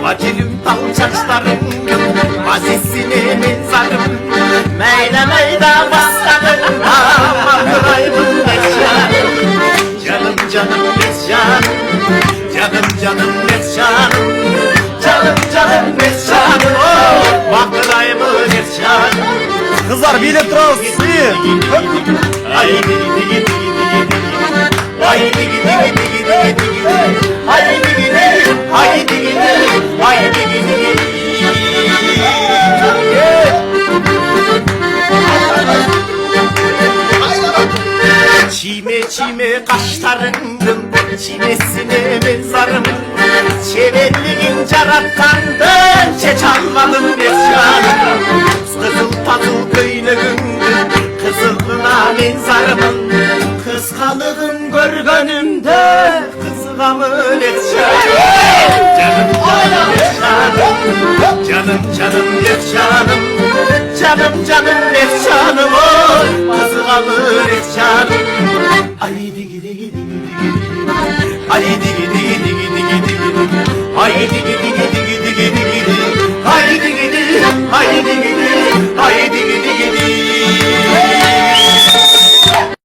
Acilüm tal çaçlarım, mazisine mezarım. Meyda meyda bastanım, aman kıraybım meşyanım. Canım canım meşyanım, canım canım meşyanım. Canım canım meşyanım, oh bakıraybım meşyanım. Kızlar bir elektroz. Ay digi digi digi digi. Ay digi digi digi digi digi. Ay digi digi, ay digi digi, ay digi digi. Çiğme çiğme kaşlarındım, çiğmesine mezarım. Çevelliğin carattandı, çeç almadım meşyanım. Kızıl tazıl köylüğündü, kızılına mezarımın. Kıskanığın görgönümde, kızgamın etşanım. Canım canım efşanım, canım canım efşanım. Canım canım efşanım, oy kızgamın efşanım. Ay digi digi digi digi, ay digi digi digi digi digi, ay digi digi